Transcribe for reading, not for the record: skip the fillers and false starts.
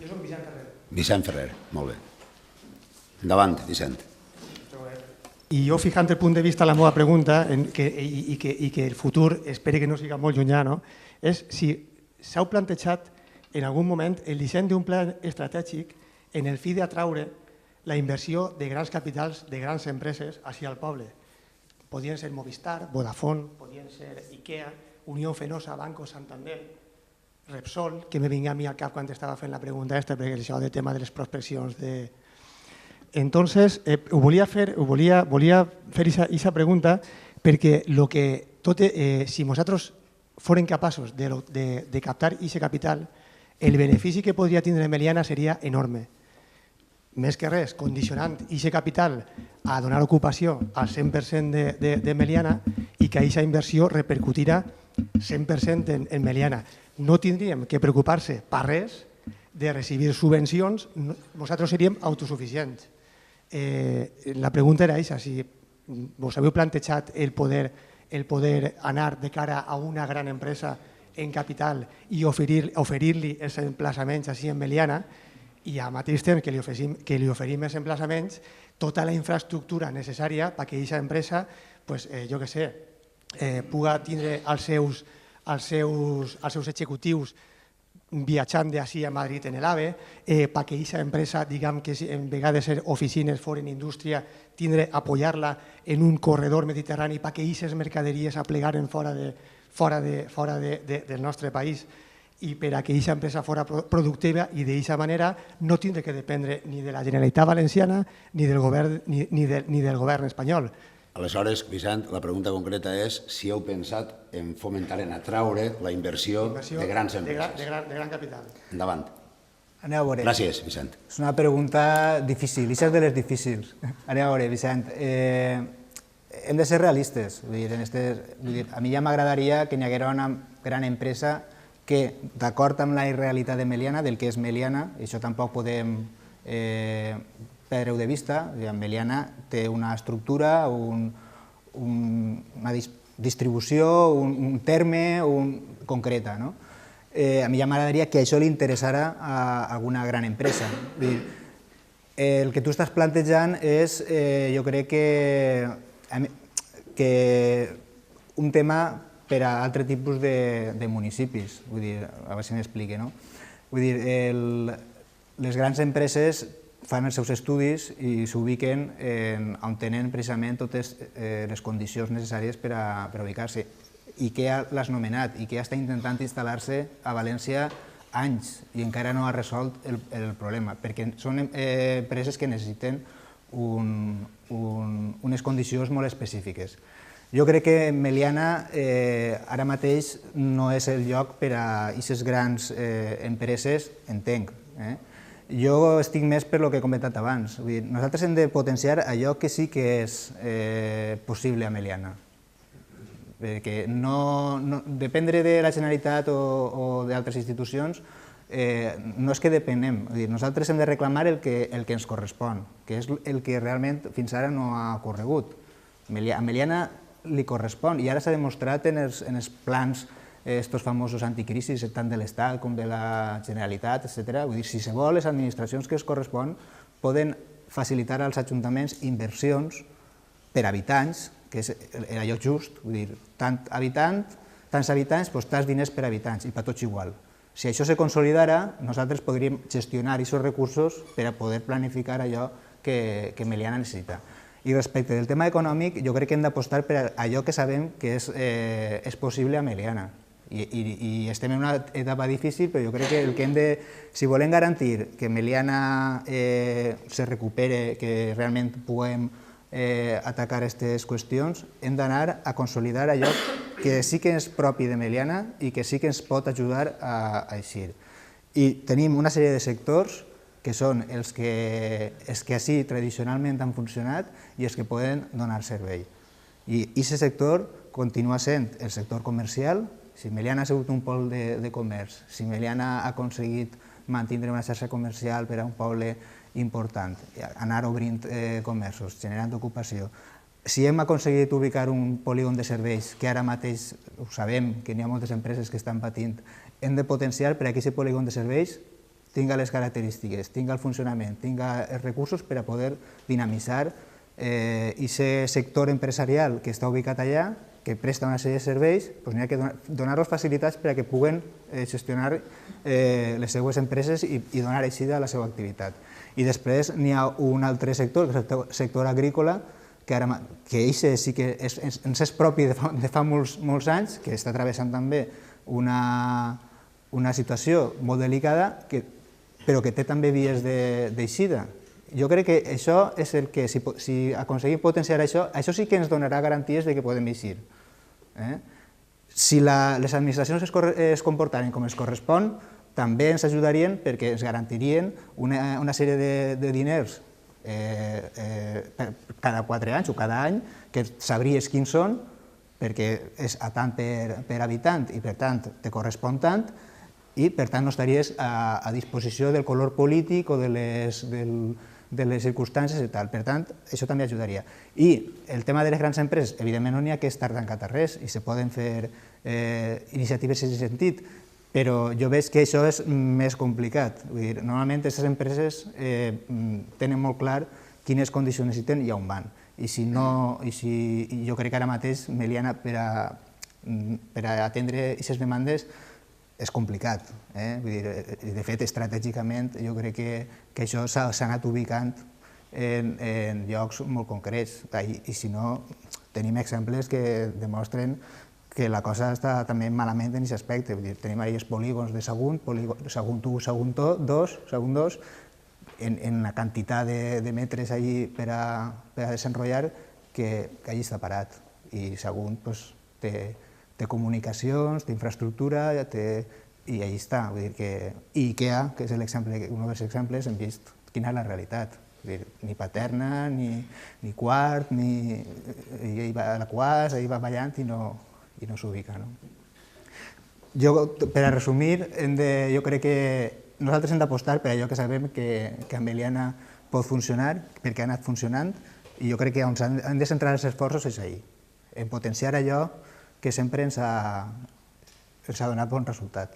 Jo soc Vicent Ferrer. Vicent Ferrer, molt bé. Endavant, Vicent. I jo, fijant el punt de vista a la meva pregunta, i que el futur esperi que no siga molt llunyà, és si s'heu plantejat en algun moment el disseny d'un pla estratègic en el fi d'atraure la inversió de grans capitals, de grans empreses, així al poble. Podien ser Movistar, Vodafone, podien ser Ikea, Unión Fenosa, Banco Santander, Repsol, que me vinga a mi al cap quan estava fent la pregunta perquè és això del tema de les prospeccions de... Entonces, volia fer aquesta pregunta perquè si nosaltres fórem capaços de captar aquest capital, el benefici que podria tindre Meliana seria enorme. Més que res, condicionant aquest capital a donar ocupació al 100% de Meliana i que aquesta inversió repercutirà 100% en Meliana. No tindríem que preocupar-se per res de recibir subvencions, nosaltres seríem autosuficients. La pregunta era aquesta, si vos haveu plantejat el poder anar de cara a una gran empresa en capital i oferir-li els emplaçaments així en Meliana i al mateix temps que li oferim els emplaçaments tota la infraestructura necessària perquè aquesta empresa, jo què sé, pugui tindre els seus executius viatjant d'ací a Madrid en l'AVE, perquè aquesta empresa, diguem que en vegades ser oficines foren indústria, tindre apoyar-la en un corredor mediterrani perquè aquestes mercaderies aplegaren fora del nostre país i per a que aquesta empresa fora productiva i d'aquesta manera no tindre que dependre ni de la Generalitat Valenciana ni del govern espanyol. Aleshores, Vicent, la pregunta concreta és si heu pensat en fomentar, en atraure la inversió de grans empreses. De gran capital. Endavant. Aneu a veure. Gràcies, Vicent. És una pregunta difícil, i és de les difícils. Aneu a veure, Vicent. Hem de ser realistes. A mi ja m'agradaria que hi haguera una gran empresa que, d'acord amb la realitat de Meliana, del que és Meliana, i això tampoc podem perdre-ho de vista, Meliana té una estructura, una distribució, un terme concreta. A mi ja m'agradaria que això li interessara a alguna gran empresa. El que tu estàs plantejant és, jo crec que un tema per a altre tipus de municipis, a veure si m'explique. Vull dir, les grans empreses fan els seus estudis i s'ubiquen on tenen precisament totes les condicions necessàries per a ubicar-se. IKEA l'has nomenat, IKEA està intentant instal·lar-se a València anys i encara no ha resolt el problema, perquè són empreses que necessiten unes condicions molt específiques. Jo crec que Meliana ara mateix no és el lloc per a aquestes grans empreses, entenc. Jo estic més per el que he comentat abans. Nosaltres hem de potenciar allò que sí que és possible a Meliana. Dependre de la Generalitat o d'altres institucions no és que depenem. Nosaltres hem de reclamar el que ens correspon, que és el que realment fins ara no ha ocorregut. A Meliana li correspon i ara s'ha demostrat en els plans estos famosos anticrisis, tant de l'Estat com de la Generalitat, etc. Vull dir, si se vol, les administracions que es correspon poden facilitar als ajuntaments inversions per habitants, que és allò just, vull dir, tants habitants, tants diners per habitants, i per tots igual. Si això se consolidara, nosaltres podríem gestionar aquests recursos per a poder planificar allò que Meliana necessita. I respecte del tema econòmic, jo crec que hem d'apostar per allò que sabem que és possible a Meliana. I estem en una etapa difícil, però jo crec que el que hem de... Si volem garantir que Meliana se recupere, que realment puguem atacar aquestes qüestions, hem d'anar a consolidar allò que sí que és propi de Meliana i que sí que ens pot ajudar a eixir. I tenim una sèrie de sectors que són els que així tradicionalment han funcionat i els que poden donar servei. I aquest sector continua sent el sector comercial. Si Meliana ha sigut un pol de comerç, si Meliana ha aconseguit mantenir una xarxa comercial per a un poble important, anar obrint comerços, generant ocupació, si hem aconseguit ubicar un polígon de serveis, que ara mateix ho sabem, que n'hi ha moltes empreses que estan patint, hem de potenciar per a que aquest polígon de serveis tinga les característiques, tinga el funcionament, tinga els recursos per a poder dinamitzar aquest sector empresarial que està ubicat allà, que presta una sèrie de serveis, doncs n'hi ha que donar-los facilitats per a que puguen gestionar les seues empreses i donar eixida a la seva activitat. I després n'hi ha un altre sector, que és el sector agrícola, que aquest sí que ens és propi de fa molts anys, que està travessant també una situació molt delicada, però que té també vies d'eixida. Jo crec que això és el que, si aconseguim potenciar això, això sí que ens donarà garanties de que podem eixir. Si les administracions es comportaren com es correspon, també ens ajudarien perquè ens garantirien una sèrie de diners cada 4 anys o cada any, que sabries quins són, perquè és a tant per habitant i per tant te correspon tant, i per tant no estaries a disposició del color polític o de les circumstàncies i tal. Per tant, això també ajudaria. I el tema de les grans empreses, evidentment no n'hi ha que estar tancat a res i se poden fer iniciatives en aquest sentit, però jo veig que això és més complicat. Normalment aquestes empreses tenen molt clar quines condicions necessiten i on van. I jo crec que ara mateix, Meliana, per a atendre aquestes demandes és complicat. De fet, estratègicament, jo crec que això s'ha anat ubicant en llocs molt concrets. I si no, tenim exemples que demostren que la cosa està també malament en aquest aspecte. Tenim ahir els polígons de Sagunt, Sagunt 1, Sagunt 2, en una quantitat de metres per a desenrotllar que allí està parat. I Sagunt té comunicacions, té infraestructura, i allí està. I IKEA, que és un dels exemples, hem vist quina és la realitat. Ni Paterna, ni Quart, ni la Quas, ahir va ballant i no s'ubica. Per a resumir, jo crec que nosaltres hem d'apostar per allò que sabem que a Meliana pot funcionar, perquè ha anat funcionant, i jo crec que on hem de centrar els esforços és ahir, en potenciar allò que sempre ens ha donat bon resultat.